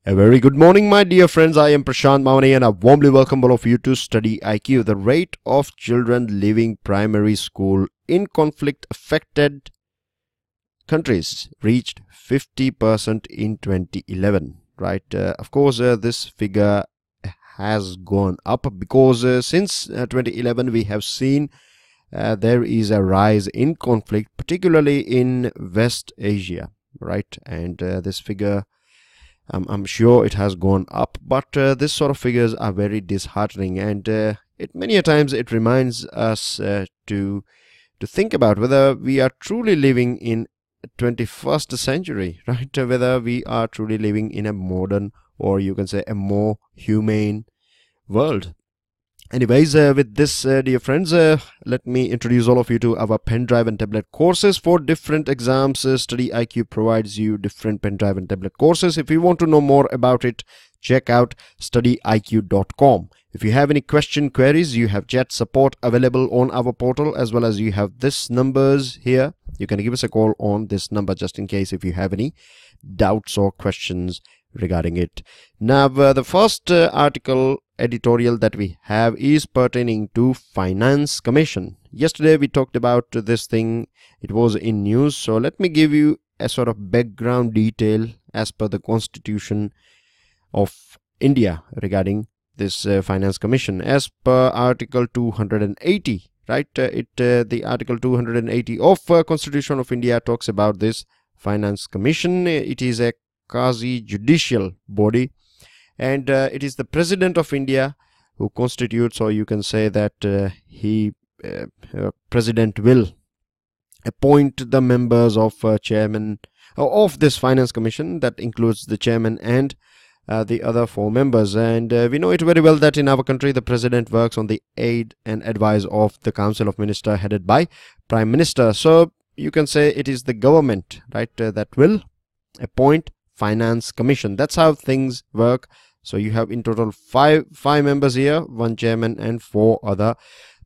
A very good morning, my dear friends. I am Prashant Mavani and I warmly welcome all of you to StudyIQ. The rate of children leaving primary school in conflict-affected countries reached 50% in 2011. Right? Of course, this figure has gone up because since 2011 we have seen there is a rise in conflict, particularly in West Asia. Right? And this figure, I'm sure it has gone up, but this sort of figures are very disheartening, and many a times it reminds us to think about whether we are truly living in 21st century, right? Whether we are truly living in a modern, or you can say a more humane world. Anyways, with this, dear friends, let me introduce all of you to our pen drive and tablet courses for different exams. StudyIQ provides you different pen drive and tablet courses. If you want to know more about it, check out studyiq.com. If you have any queries, you have chat support available on our portal, as well as you have this numbers here. You can give us a call on this number just in case if you have any doubts or questions regarding it. Now, the first article editorial that we have is pertaining to Finance Commission. Yesterday we talked about this thing. It was in news, so let me give you a sort of background detail as per the Constitution of India regarding this Finance Commission. As per Article 280, right, the Article 280 of Constitution of India talks about this Finance Commission. It is a quasi-judicial body, and it is the President of India who constitutes, or you can say that President will appoint the members of chairman of this Finance Commission. That includes the chairman and the other 4 members. And we know it very well that in our country the President works on the aid and advice of the Council of Ministers headed by Prime Minister. So you can say it is the government, right, that will appoint Finance Commission. That's how things work. So you have in total five members here, 1 chairman and 4 other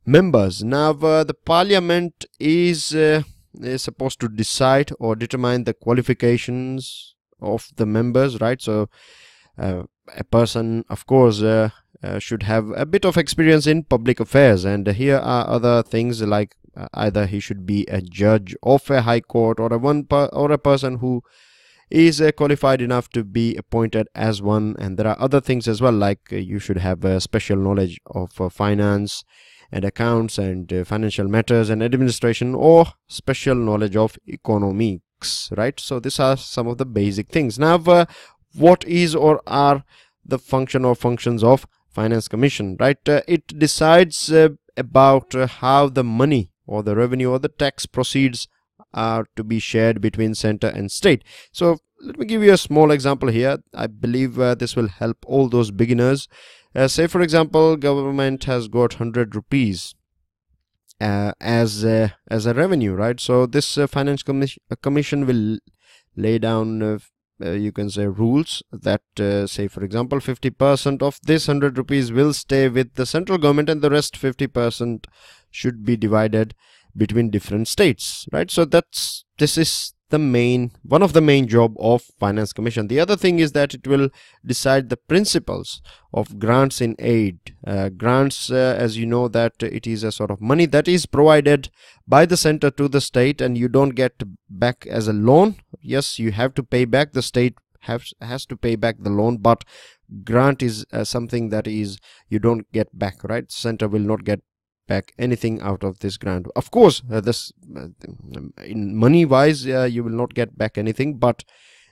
members. Now the Parliament is supposed to decide or determine the qualifications of the members, right? So a person, of course, should have a bit of experience in public affairs, and here are other things like either he should be a judge of a high court, or a person who is qualified enough to be appointed as one. And there are other things as well, like you should have special knowledge of finance and accounts and financial matters and administration, or special knowledge of economics, right? So these are some of the basic things. Now what is or are the function or functions of Finance Commission, right? It decides about how the money or the revenue or the tax proceeds are to be shared between center and state. So let me give you a small example here. I believe this will help all those beginners. Say for example, government has got 100 rupees as a revenue, right? So this Finance Commission will lay down you can say rules that say for example 50% of this 100 rupees will stay with the central government, and the rest 50% should be divided between different states, right? So this is one of the main job of Finance Commission. The other thing is that it will decide the principles of grants in aid. Grants, as you know, that it is a sort of money that is provided by the center to the state, and you don't get back as a loan. Yes, you have to pay back, the state has to pay back the loan, but grant is something that is you don't get back, right? Center will not get back anything out of this grant. Of course, this in money wise you will not get back anything, but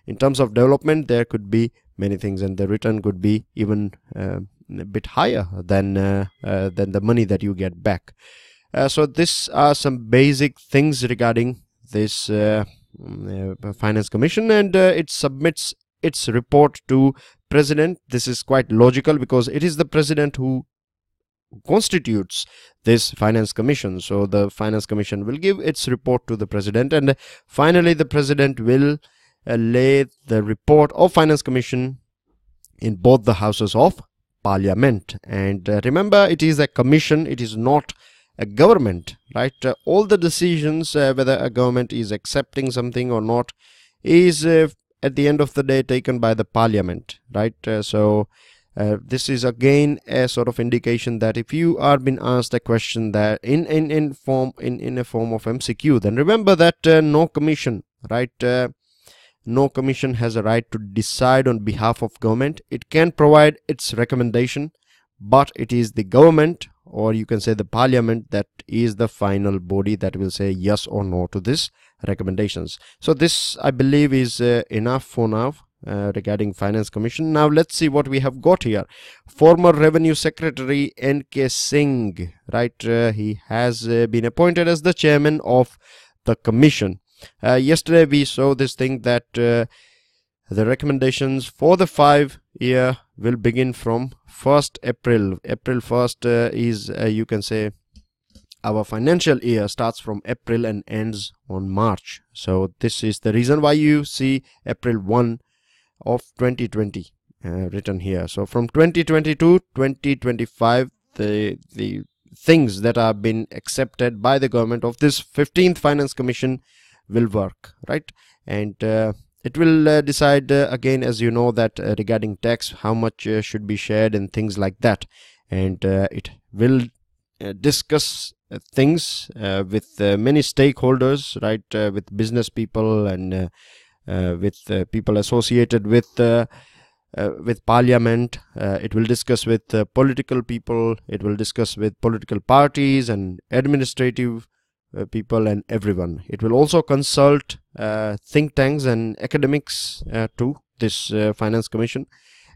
in terms of development there could be many things, and the return could be even a bit higher than the money that you get back. So these are some basic things regarding this Finance Commission, and it submits its report to President. This is quite logical because it is the President who constitutes this Finance Commission. So the Finance Commission will give its report to the President, and finally the President will lay the report of Finance Commission in both the houses of Parliament. And remember, it is a commission, it is not a government, right? All the decisions, whether a government is accepting something or not, is at the end of the day taken by the parliament, right? This is again a sort of indication that if you are being asked a question that in a form of MCQ, then remember that no commission, right? No commission has a right to decide on behalf of government. It can provide its recommendation, but it is the government, or you can say the parliament, that is the final body that will say yes or no to this recommendations. So this, I believe, is enough for now regarding Finance Commission. Now let's see what we have got here. Former Revenue Secretary N.K. Singh, right? He has been appointed as the chairman of the commission. Yesterday we saw this thing that the recommendations for the 5-year will begin from 1st April. April 1st is, you can say, our financial year starts from April and ends on March. So this is the reason why you see April 1 of 2020 written here. So from 2020 to 2025, the things that have been accepted by the government of this 15th Finance Commission will work, right? And it will decide again, as you know, that regarding tax, how much should be shared and things like that. And it will discuss things with many stakeholders, right? With business people and with people associated with parliament. It will discuss with political people. It will discuss with political parties and administrative people and everyone. It will also consult think tanks and academics to this Finance Commission.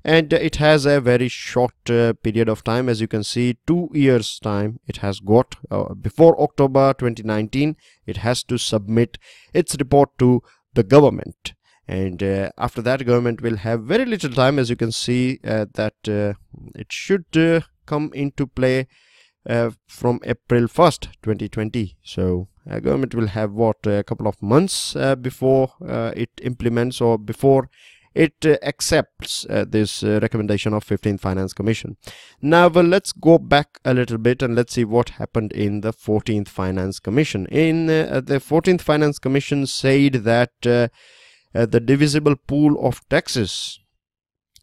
And it has a very short period of time. As you can see, 2 years time it has got. Before October 2019, it has to submit its report to the government. And after that, government will have very little time. As you can see, that it should come into play from April 1st 2020. So government will have what, a couple of months before it implements, or before it accepts this recommendation of 15th Finance Commission. Now let's go back a little bit and let's see what happened in the 14th Finance Commission. In the 14th Finance Commission said that the divisible pool of taxes,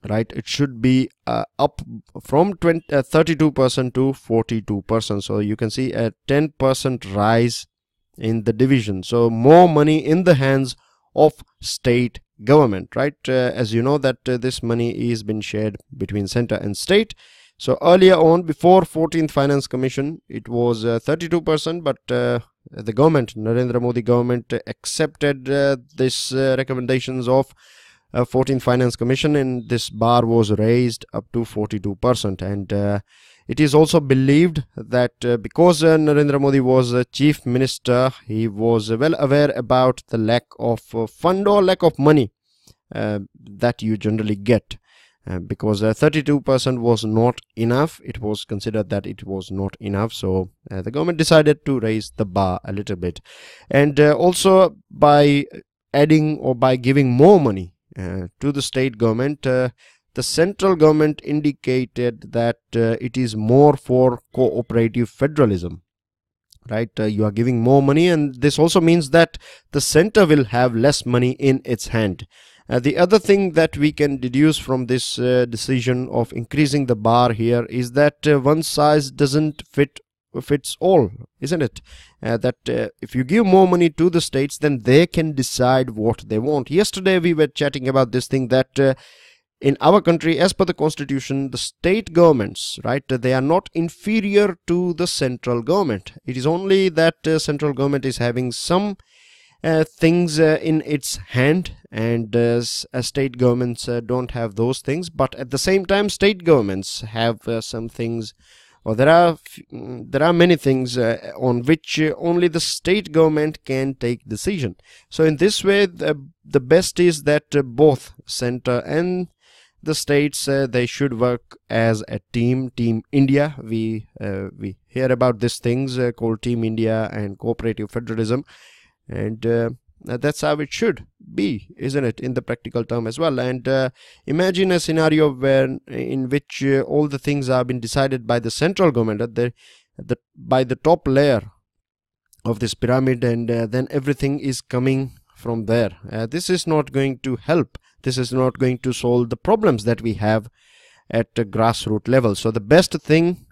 right, it should be up from 32% to 42%. So you can see a 10% rise in the division. So more money in the hands of state government, right? As you know that this money is been shared between center and state. So earlier on, before 14th Finance Commission, it was 32%, but the government, Narendra Modi government, accepted this recommendations of 14th Finance Commission, and this bar was raised up to 42%. And it is also believed that because Narendra Modi was chief minister, he was well aware about the lack of fund or lack of money that you generally get, because 32% was not enough. It was considered that it was not enough. So the government decided to raise the bar a little bit. And also by adding or by giving more money to the state government, the central government indicated that it is more for cooperative federalism, right? You are giving more money, and this also means that the center will have less money in its hand. The other thing that we can deduce from this decision of increasing the bar here is that one size doesn't fits all, isn't it? That if you give more money to the states, then they can decide what they want. Yesterday we were chatting about this thing that in our country, as per the constitution, the state governments, right, they are not inferior to the central government. It is only that central government is having some things in its hand, and state governments don't have those things. But at the same time, state governments have some things, or there are many things on which only the state government can take decision. So in this way, the best is that both center and the states, they should work as a team India. We hear about these things called Team India and Cooperative Federalism, and that's how it should be, isn't it, in the practical term as well. And imagine a scenario in which all the things have been decided by the central government by the top layer of this pyramid, and then everything is coming from there. This is not going to help. This is not going to solve the problems that we have at the grassroots level. So the best thing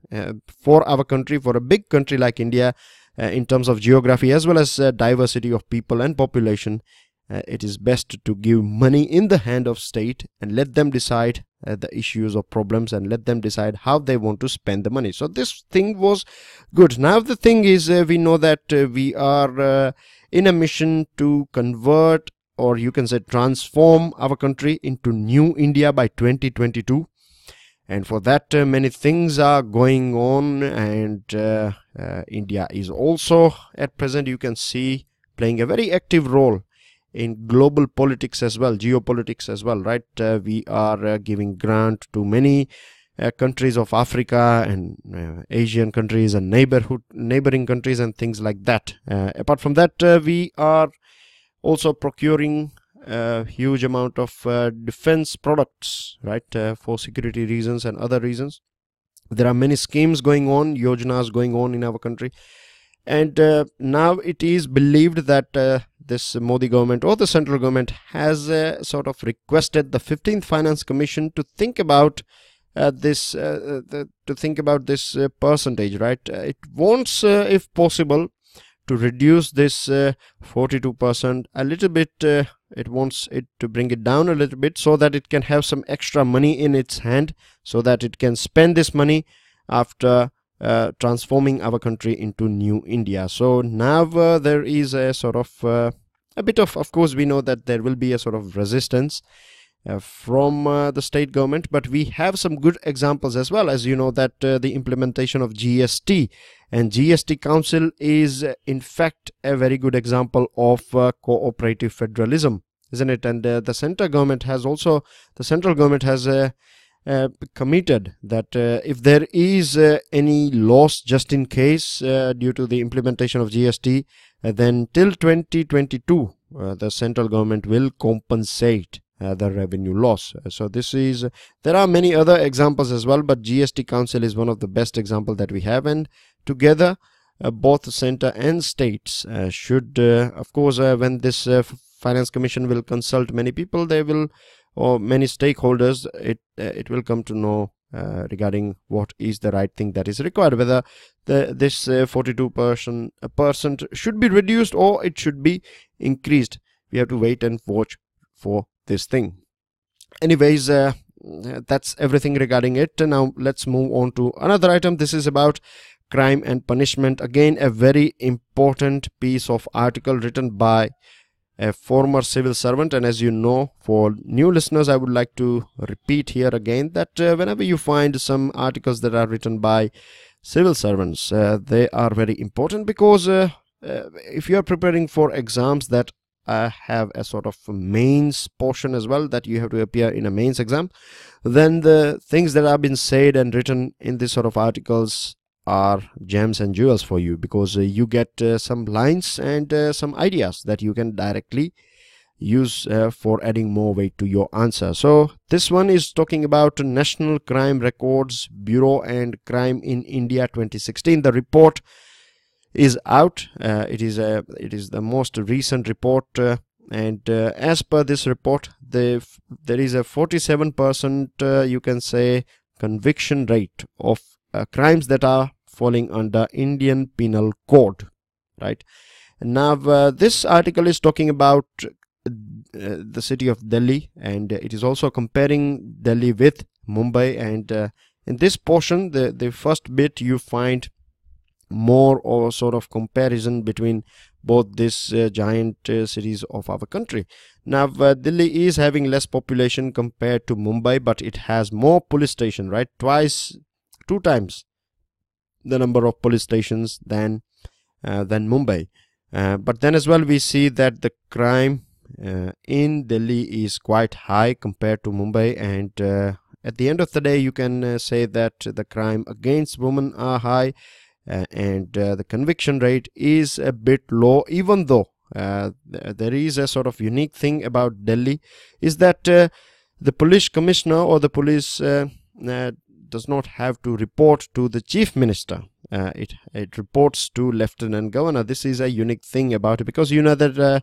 for our country, for a big country like India, in terms of geography as well as diversity of people and population, it is best to give money in the hand of state and let them decide the issues or problems, and let them decide how they want to spend the money. So this thing was good. Now the thing is, we know that we are in a mission to convert, or you can say transform, our country into new India by 2022. And for that many things are going on, and India is also at present, you can see, playing a very active role in global politics as well, geopolitics as well, right? We are giving grant to many countries of Africa and Asian countries and neighboring countries and things like that. Apart from that, we are also procuring a huge amount of defense products, right, for security reasons and other reasons. There are many schemes going on, yojanas going on in our country. And now it is believed that this Modi government or the central government has sort of requested the 15th Finance Commission to think about this percentage, right? It wants, if possible, to reduce this 42% a little bit. It wants it to bring it down a little bit so that it can have some extra money in its hand, so that it can spend this money after transforming our country into new India. So now there is a sort of a bit of course we know that there will be a sort of resistance from the state government, but we have some good examples as well. As you know that the implementation of GST and GST Council is in fact a very good example of cooperative federalism, isn't it? And the central government has committed that if there is any loss just in case due to the implementation of GST, then till 2022 the central government will compensate the revenue loss. So this is, there are many other examples as well, but GST Council is one of the best example that we have, and together both the center and states should of course when this Finance Commission will consult many people, they will, or many stakeholders, it will come to know regarding what is the right thing that is required, whether this 42% should be reduced or it should be increased. We have to wait and watch for this thing. Anyways, that's everything regarding it. Now let's move on to another item. This is about crime and punishment. Again, a very important piece of article written by a former civil servant. And as you know, for new listeners, I would like to repeat here again that whenever you find some articles that are written by civil servants, they are very important, because if you are preparing for exams that have a sort of mains portion as well, that you have to appear in a mains exam, then the things that have been said and written in this sort of articles are gems and jewels for you, because you get some lines and some ideas that you can directly use for adding more weight to your answer. So this one is talking about National Crime Records Bureau and Crime in India 2016. The report is out. It is the most recent report, and as per this report, there is a 47% you can say conviction rate of crimes that are falling under Indian Penal Code, right? Now this article is talking about the city of Delhi, and it is also comparing Delhi with Mumbai. And in this portion, the first bit, you find more or sort of comparison between both these giant cities of our country. Now Delhi is having less population compared to Mumbai, but it has more police station, right? Two times the number of police stations than Mumbai. But then as well, we see that the crime in Delhi is quite high compared to Mumbai, and at the end of the day, you can say that the crime against women are high, and the conviction rate is a bit low, even though there is a sort of unique thing about Delhi, is that the police commissioner or the police does not have to report to the chief minister. it reports to Lieutenant Governor. This is a unique thing about it, because you know that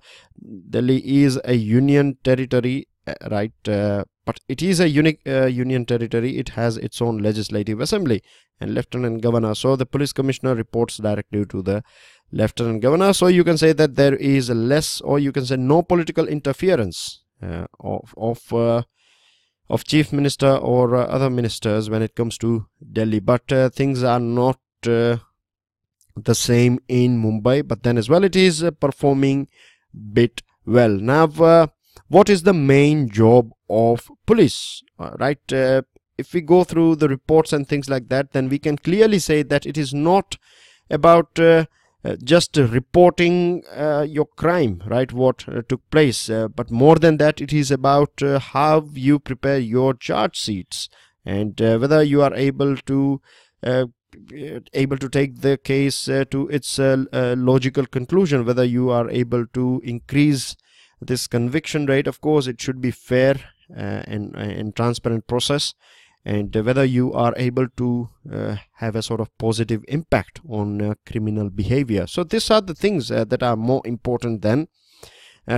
Delhi is a union territory, right? But it is a unique union territory. It has its own legislative assembly and Lieutenant Governor. So the police commissioner reports directly to the Lieutenant Governor. So you can say that there is less, or you can say no political interference of Chief Minister or other ministers when it comes to Delhi. But things are not the same in Mumbai. But then as well, it is performing bit well. Now, what is the main job of police? Right? If we go through the reports and things like that, then we can clearly say that it is not about just reporting your crime, right? What took place, but more than that, it is about how you prepare your charge sheets, and whether you are able to take the case to its logical conclusion, whether you are able to increase this conviction rate. Of course, it should be fair and transparent process, and whether you are able to have a sort of positive impact on criminal behavior. So these are the things that are more important than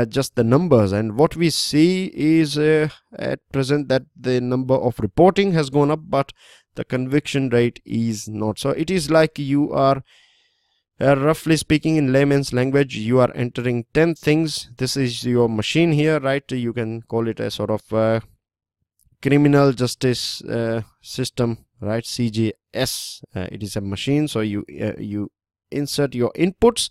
just the numbers. And what we see is at present that the number of reporting has gone up, but the conviction rate is not. So it is like you are roughly speaking, in layman's language, you are entering 10 things. This is your machine here, right? You can call it a sort of criminal justice system, right? CJS. It is a machine, so you insert your inputs,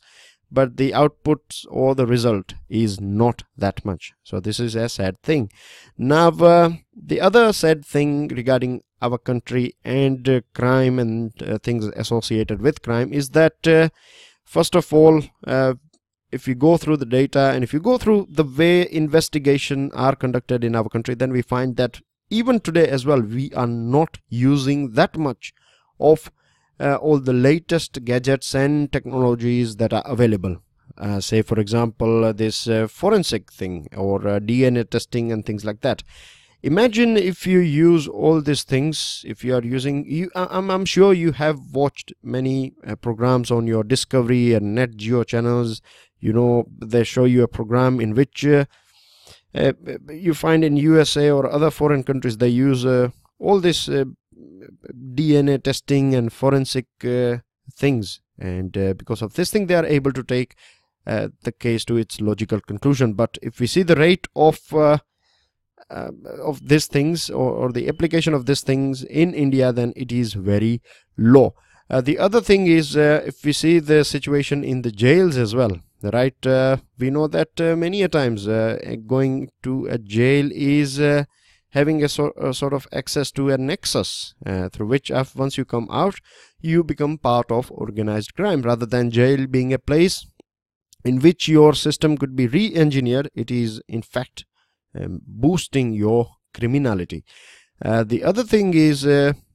but the output or the result is not that much. So this is a sad thing. Now, the other sad thing regarding our country and crime and things associated with crime is that first of all, if you go through the data and if you go through the way investigations are conducted in our country, then we find that even today as well, we are not using that much of all the latest gadgets and technologies that are available. Say for example, this forensic thing or DNA testing and things like that. Imagine if you use all these things, if you are using, I'm sure you have watched many programs on your Discovery and Net Geo channels. You know, they show you a program in which you find in USA or other foreign countries, they use all this DNA testing and forensic things. And because of this thing, they are able to take the case to its logical conclusion. But if we see the rate of these things or the application of these things in India, then it is very low. The other thing is if we see the situation in the jails as well, right? We know that many a times going to a jail is having a sort of access to a nexus through which once you come out, you become part of organized crime. Rather than jail being a place in which your system could be re-engineered, it is in fact boosting your criminality. The other thing is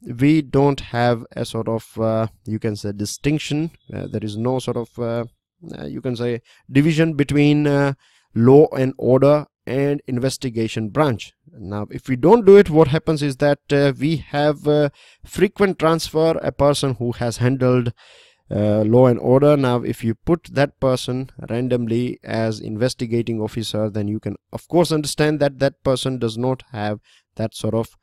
we don't have a sort of you can say distinction. There is no sort of you can say division between law and order and investigation branch. Now if we don't do it, what happens is that we have frequent transfer a person who has handled law and order. Now if you put that person randomly as investigating officer, then you can of course understand that that person does not have that sort of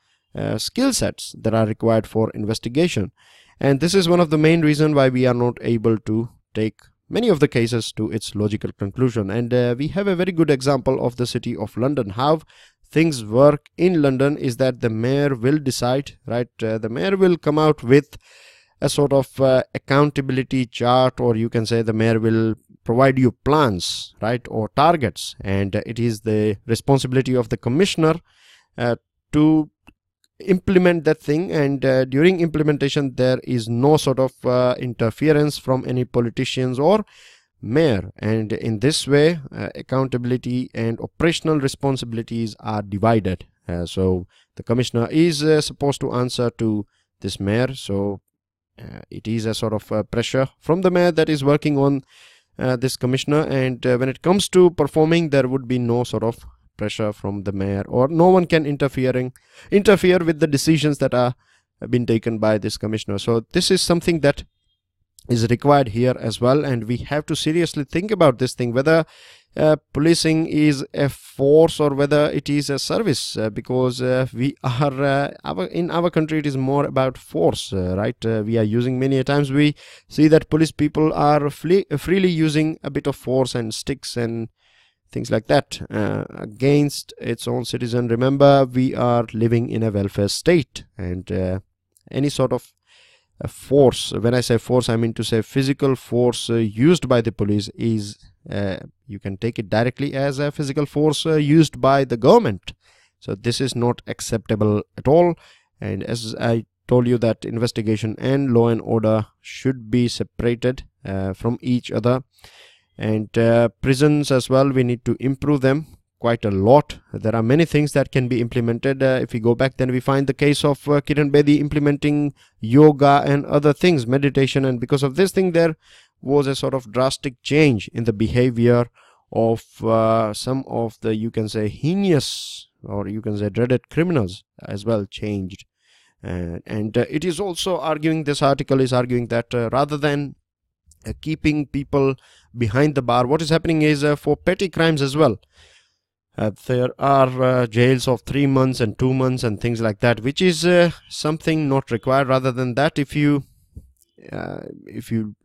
skill sets that are required for investigation. And this is one of the main reasons why we are not able to take many of the cases to its logical conclusion. And we have a very good example of the city of London. How things work in London is that the mayor will decide, right? The mayor will come out with a sort of accountability chart, or you can say the mayor will provide you plans, right, or targets, and it is the responsibility of the commissioner to implement that thing. And during implementation, there is no sort of interference from any politicians or mayor, and in this way accountability and operational responsibilities are divided. So the commissioner is supposed to answer to this mayor. So it is a sort of pressure from the mayor that is working on this commissioner, and when it comes to performing, there would be no sort of pressure from the mayor, or no one can interfere with the decisions that are been taken by this commissioner. So this is something that is required here as well, and we have to seriously think about this thing, whether policing is a force or whether it is a service, because we are in our country it is more about force, right? We are using, many a times we see that police people are freely using a bit of force and sticks and things like that against its own citizen. Remember, we are living in a welfare state, and any sort of force, when I say force, I mean to say physical force used by the police is, you can take it directly as a physical force used by the government. So this is not acceptable at all. And as I told you, that investigation and law and order should be separated from each other. And prisons as well, we need to improve them quite a lot. There are many things that can be implemented. If we go back, then we find the case of Kiran Bedi implementing yoga and other things, meditation, and because of this thing there was a sort of drastic change in the behavior of some of the, you can say, heinous, or you can say dreaded criminals as well changed. And it is also arguing, this article is arguing that rather than keeping people behind the bar, what is happening is for petty crimes as well, there are jails of 3 months and 2 months and things like that, which is something not required. Rather than that, if you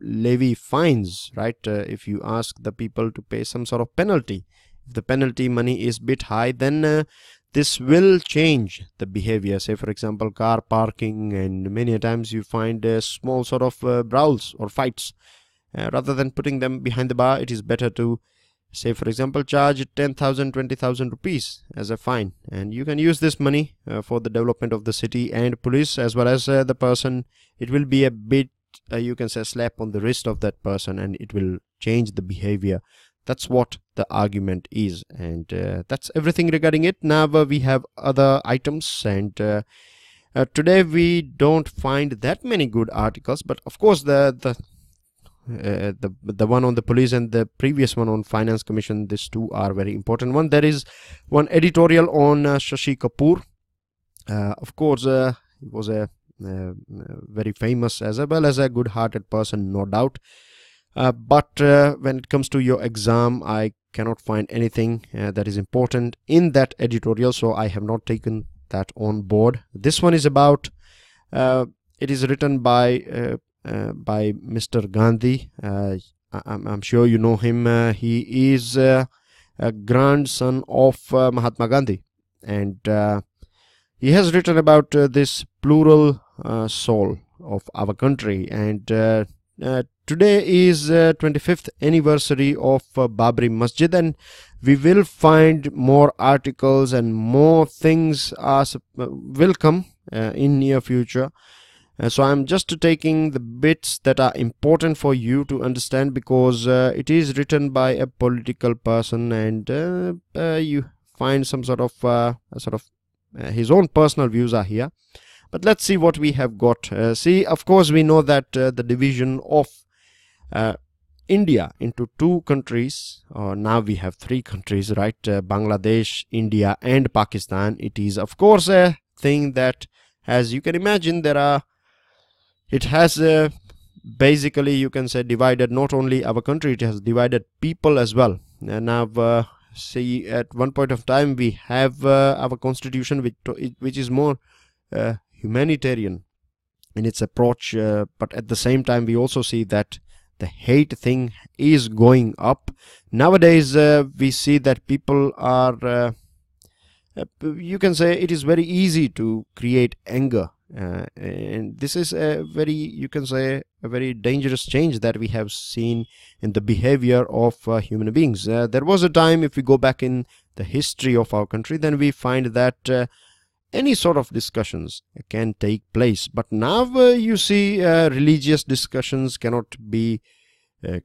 levy fines, right, if you ask the people to pay some sort of penalty, if the penalty money is bit high, then this will change the behavior. Say for example, car parking, and many a times you find small sort of brawls or fights. Rather than putting them behind the bar, it is better to, say for example, charge 10,000, 20,000 rupees as a fine, and you can use this money for the development of the city and police as well as the person. It will be a bit, you can say, slap on the wrist of that person, and it will change the behavior. That's what the argument is, and that's everything regarding it. Now we have other items, and today we don't find that many good articles, but of course the one on the police and the previous one on finance commission, these two are very important one. There is one editorial on Shashi Kapoor. Of course he was a very famous as well as a good-hearted person, no doubt, but when it comes to your exam, I cannot find anything that is important in that editorial, so I have not taken that on board. This one is about, it is written by Mr. Gandhi. I'm sure you know him. He is a grandson of Mahatma Gandhi, and he has written about this plural soul of our country. And today is 25th anniversary of Babri Masjid, and we will find more articles and more things will come in near future. So I'm just taking the bits that are important for you to understand, because it is written by a political person, and you find some sort of his own personal views are here. But let's see what we have got. See, of course, we know that the division of India into two countries, or now we have three countries, right? Bangladesh, India, and Pakistan. It is, of course, a thing that, as you can imagine, it has basically, you can say, divided not only our country, it has divided people as well. And now, see, at one point of time, we have our constitution, which is more humanitarian in its approach, but at the same time, we also see that the hate thing is going up. Nowadays, we see that people are, you can say, it is very easy to create anger. And this is a very, you can say, a very dangerous change that we have seen in the behavior of human beings. There was a time, if we go back in the history of our country, then we find that any sort of discussions can take place. But now you see religious discussions cannot be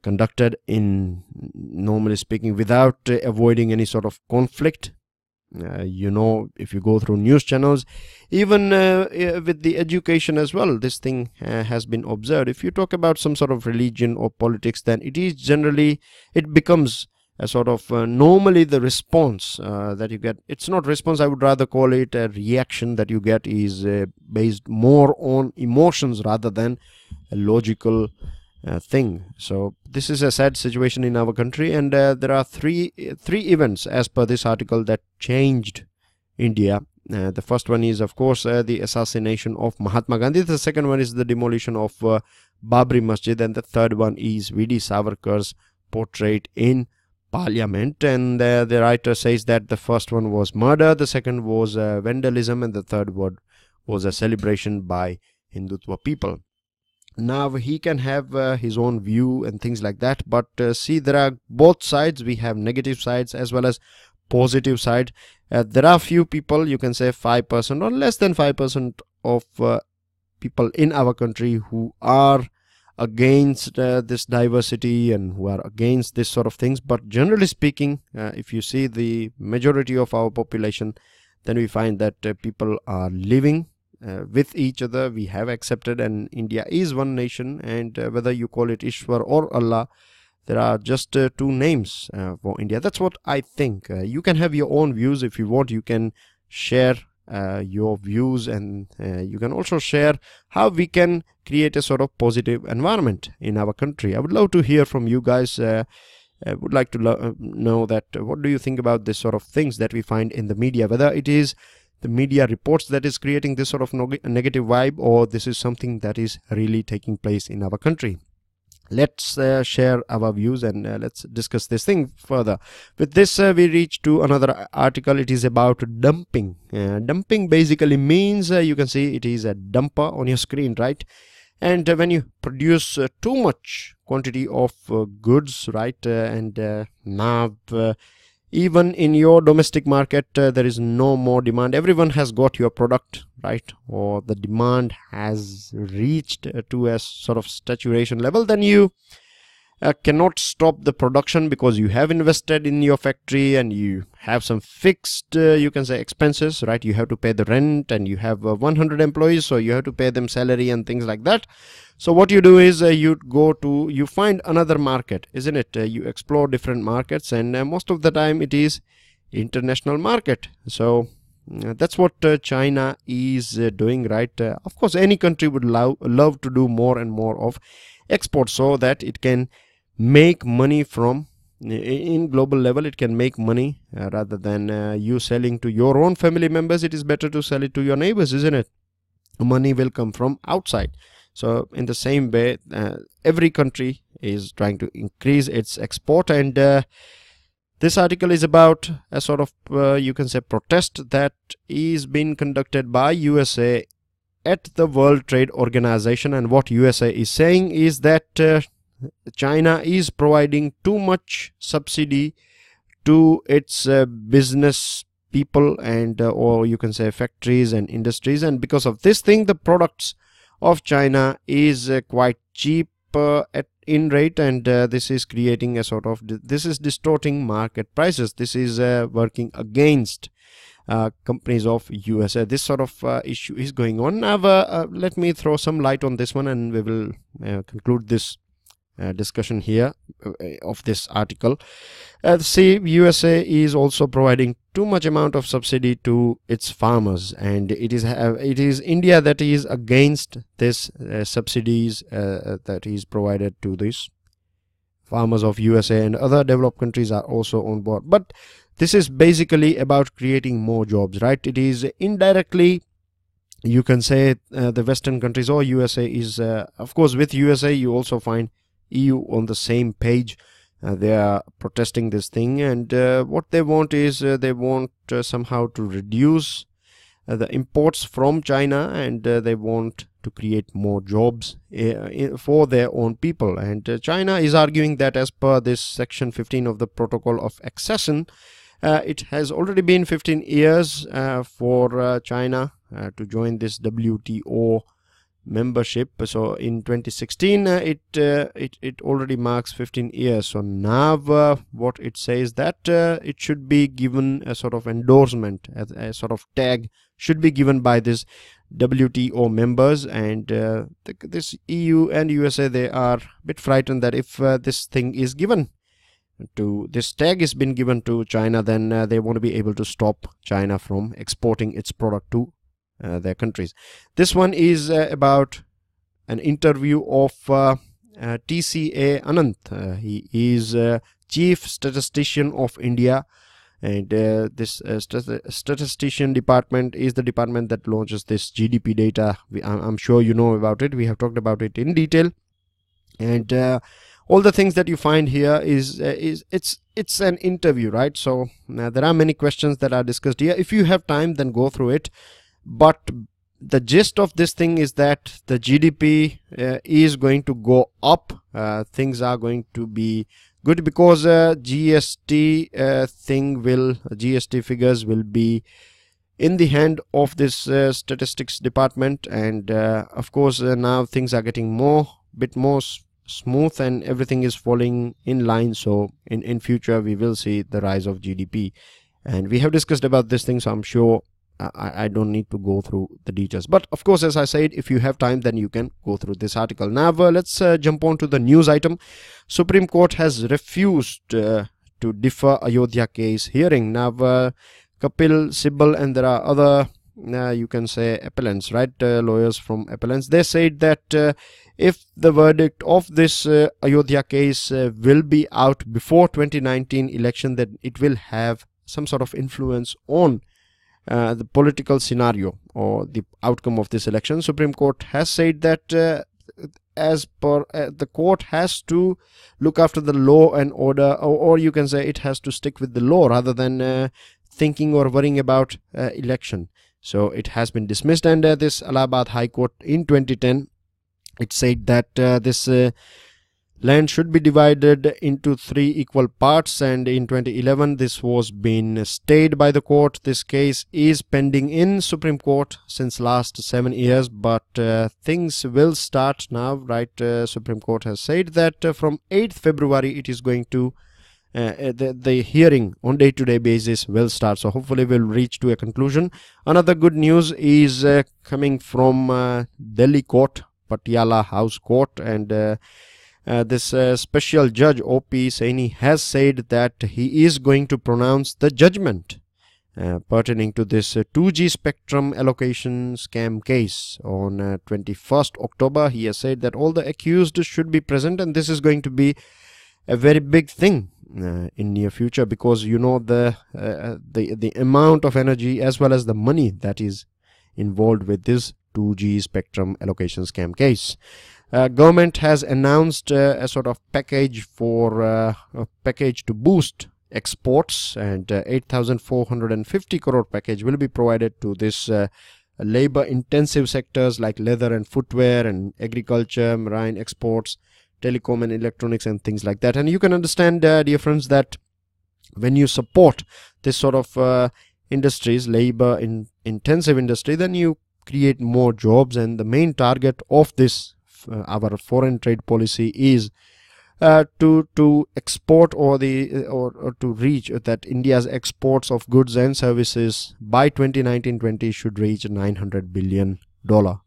conducted in, normally speaking, without avoiding any sort of conflict. You know, if you go through news channels, even with the education as well, this thing has been observed. If you talk about some sort of religion or politics, then it is generally, it becomes a sort of normally the response that you get. It's not response, I would rather call it a reaction that you get is based more on emotions rather than a logical thing. So this is a sad situation in our country, and there are three events as per this article that changed India. The first one is, of course, the assassination of Mahatma Gandhi. The second one is the demolition of Babri Masjid, and the third one is V.D. Savarkar's portrait in Parliament. And the writer says that the first one was murder, the second was vandalism, and the third one was a celebration by Hindutva people. Now he can have his own view and things like that, but see, there are both sides. We have negative sides as well as positive side. There are few people, you can say 5% or less than 5% of people in our country who are against this diversity and who are against this sort of things. But generally speaking, if you see the majority of our population, then we find that people are living with each other. We have accepted, and India is one nation, and whether you call it Ishwar or Allah, there are just two names for India. That's what I think. You can have your own views if you want. You can share your views, and you can also share how we can create a sort of positive environment in our country. I would love to hear from you guys. I would like to know that what do you think about this sort of things that we find in the media, whether it is the media reports that is creating this sort of negative vibe, or this is something that is really taking place in our country. Let's share our views, and let's discuss this thing further. With this, we reach to another article. It is about dumping. Dumping basically means, you can see it is a dumper on your screen, right? And when you produce too much quantity of goods, right, and now even in your domestic market, there is no more demand. Everyone has got your product, right? Or the demand has reached to a sort of saturation level. Then you cannot stop the production because you have invested in your factory and you have some fixed, you can say, expenses, right? You have to pay the rent, and you have 100 employees, so you have to pay them salary and things like that. So what you do is you find another market, isn't it? You explore different markets, and most of the time it is international market. So that's what China is doing, right? Of course, any country would love to do more and more of export, so that it can make money from in global level. It can make money rather than you selling to your own family members. It is better to sell it to your neighbors, isn't it? Money will come from outside. So in the same way, every country is trying to increase its export, and this article is about a sort of you can say protest that is being conducted by USA at the World Trade Organization. And what USA is saying is that China is providing too much subsidy to its business people, and or you can say factories and industries, and because of this thing, the products of China is quite cheap in rate, and this is creating a sort of, this is distorting market prices. This is working against companies of USA. This sort of issue is going on. Now let me throw some light on this one, and we will conclude this discussion here of this article. See, USA is also providing too much amount of subsidy to its farmers, and it is India that is against this subsidies that is provided to these farmers of USA, and other developed countries are also on board. But this is basically about creating more jobs, right? It is indirectly, you can say, the Western countries or USA is of course, with USA you also find EU on the same page. They are protesting this thing, and what they want is they want somehow to reduce the imports from China, and they want to create more jobs for their own people. And China is arguing that as per this section 15 of the Protocol of Accession, it has already been 15 years for China to join this WTO membership. So in 2016 it already marks 15 years. So now what it says that it should be given a sort of endorsement, a sort of tag should be given by this WTO members, and this EU and USA, they are a bit frightened that if this thing is given to, this tag is been given to China, then they want to be able to stop China from exporting its product to their countries. This one is about an interview of TCA Anant. He is Chief Statistician of India, and this statistician department is the department that launches this GDP data. I'm sure you know about it. We have talked about it in detail, and all the things that you find here is it's an interview, right? So there are many questions that are discussed here. If you have time, then go through it. But the gist of this thing is that the GDP is going to go up. Things are going to be good because GST GST figures will be in the hand of this statistics department, and of course now things are getting bit more smooth and everything is falling in line. So in future we will see the rise of GDP, and we have discussed about this thing, so I'm sure I don't need to go through the details. But of course, as I said, if you have time, then you can go through this article. Now let's jump on to the news item. Supreme Court has refused to defer Ayodhya case hearing. Now Kapil Sibal and there are other you can say appellants, right, lawyers from appellants, they said that if the verdict of this Ayodhya case will be out before 2019 election, then it will have some sort of influence on the political scenario or the outcome of this election. Supreme Court has said that as per the court has to look after the law and order, or you can say it has to stick with the law rather than thinking or worrying about election. So it has been dismissed, and this Allahabad High Court in 2010, it said that this land should be divided into 3 equal parts, and in 2011 this was been stayed by the court. This case is pending in Supreme Court since last 7 years, but things will start now, right? Supreme Court has said that from 8th February it is going to the hearing on day-to-day basis will start, so hopefully we'll reach to a conclusion. Another good news is coming from Delhi court, Patiala House Court, and this special judge O.P. Saini has said that he is going to pronounce the judgment pertaining to this 2G spectrum allocation scam case on 21st October. He has said that all the accused should be present, and this is going to be a very big thing in near future, because you know the amount of energy as well as the money that is involved with this 2G spectrum allocation scam case. Government has announced a sort of package for a package to boost exports, and 8,450 crore package will be provided to this labor intensive sectors like leather and footwear and agriculture, marine exports, telecom and electronics and things like that. And you can understand, dear friends, that when you support this sort of industries, labor intensive industry, then you create more jobs, and the main target of this our foreign trade policy is to export or to reach that India's exports of goods and services by 2019-20 should reach $900 billion,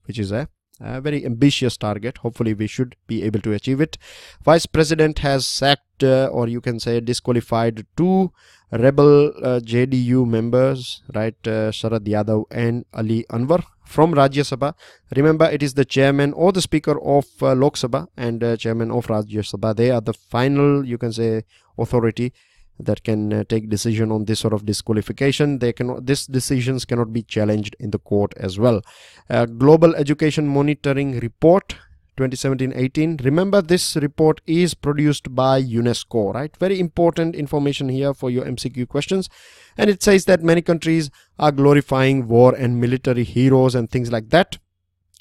which is a very ambitious target. Hopefully we should be able to achieve it. Vice President has sacked or you can say disqualified 2 rebel JDU members, right, Sharad Yadav and Ali Anwar from Rajya Sabha. Remember, it is the chairman or the speaker of Lok Sabha and chairman of Rajya Sabha. They are the final, you can say, authority that can take decision on this sort of disqualification. They cannot, these decisions cannot be challenged in the court as well. Global Education Monitoring Report 2017-18. Remember, this report is produced by UNESCO, right? Very important information here for your MCQ questions. And it says that many countries are glorifying war and military heroes and things like that.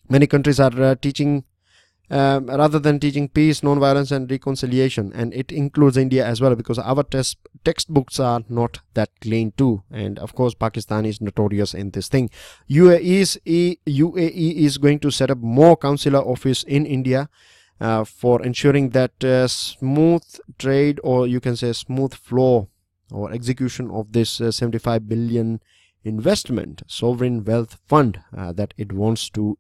Many countries are teaching rather than teaching peace, non-violence and reconciliation, and it includes India as well, because our textbooks are not that clean too. And of course Pakistan is notorious in this thing. UAE is going to set up more consular office in India for ensuring that smooth trade, or you can say smooth flow or execution of this 75 billion investment sovereign wealth fund that it wants to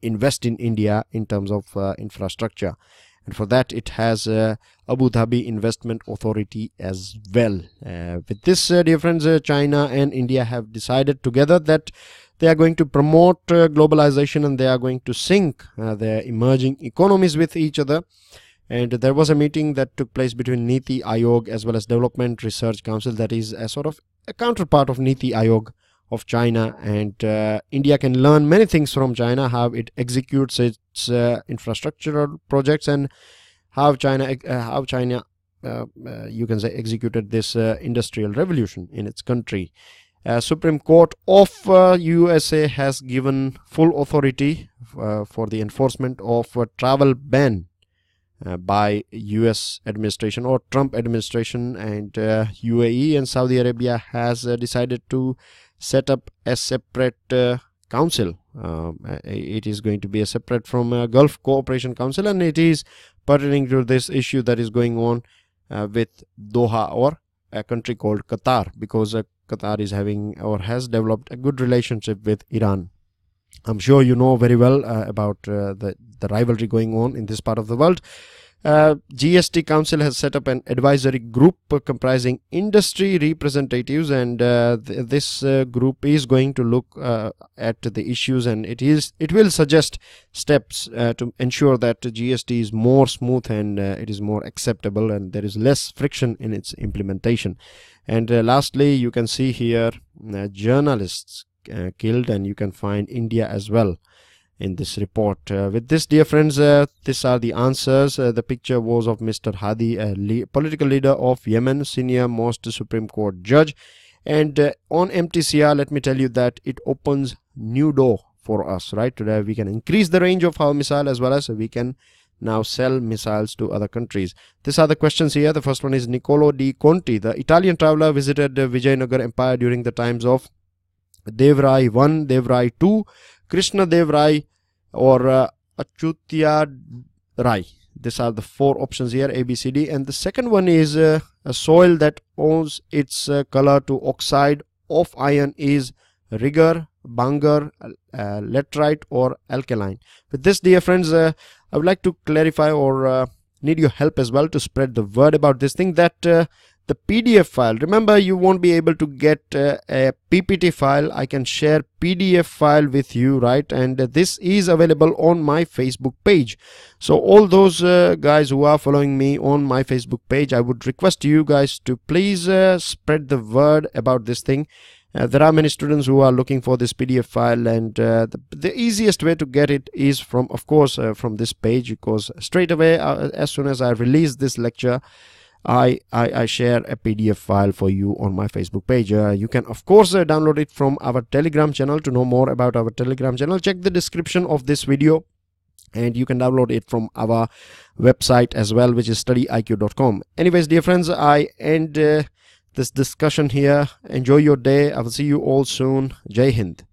invest in India in terms of infrastructure. And for that it has Abu Dhabi Investment Authority as well. With this, dear friends, China and India have decided together that they are going to promote globalization, and they are going to sync their emerging economies with each other. And there was a meeting that took place between Niti Aayog as well as Development Research Council, that is a sort of a counterpart of Niti Aayog of China. And India can learn many things from China, how it executes its infrastructural projects, and how China you can say executed this industrial revolution in its country. Supreme Court of USA has given full authority for the enforcement of a travel ban by US administration or Trump administration, and UAE and Saudi Arabia has decided to set up a separate council. It is going to be a separate from Gulf Cooperation Council, and it is pertaining to this issue that is going on with Doha, or a country called Qatar, because Qatar is having or has developed a good relationship with Iran. I'm sure you know very well about the rivalry going on in this part of the world. GST Council has set up an advisory group comprising industry representatives, and this group is going to look at the issues, and it will suggest steps to ensure that GST is more smooth and it is more acceptable, and there is less friction in its implementation. And lastly, you can see here journalists killed, and you can find India as well in this report. With this, dear friends, these are the answers. The picture was of Mr. Hadi, a political leader of Yemen, senior most Supreme Court judge. And on MTCR, let me tell you that it opens new door for us, right? Today we can increase the range of our missile, as well as we can now sell missiles to other countries. These are the questions here. The first one is Niccolo di Conti, the Italian traveler, visited Vijayanagar Empire during the times of Devrai I, Devrai II, Krishna Dev Rai, or Achutya Rai. These are the four options here, A, B, C, D. And the second one is a soil that owes its color to oxide of iron is rigor, bunker, laterite, or alkaline. With this, dear friends, I would like to clarify or need your help as well to spread the word about this thing, that the PDF file, remember, you won't be able to get a PPT file. I can share PDF file with you, right? And this is available on my Facebook page. So all those guys who are following me on my Facebook page, I would request you guys to please spread the word about this thing. There are many students who are looking for this PDF file, and the easiest way to get it is from, of course, from this page, because straight away, as soon as I release this lecture, I share a PDF file for you on my Facebook page. You can, of course, download it from our Telegram channel. To know more about our Telegram channel, check the description of this video, and you can download it from our website as well, which is StudyIQ.com. Anyways, dear friends, I end this discussion here. Enjoy your day. I will see you all soon. Jai Hind.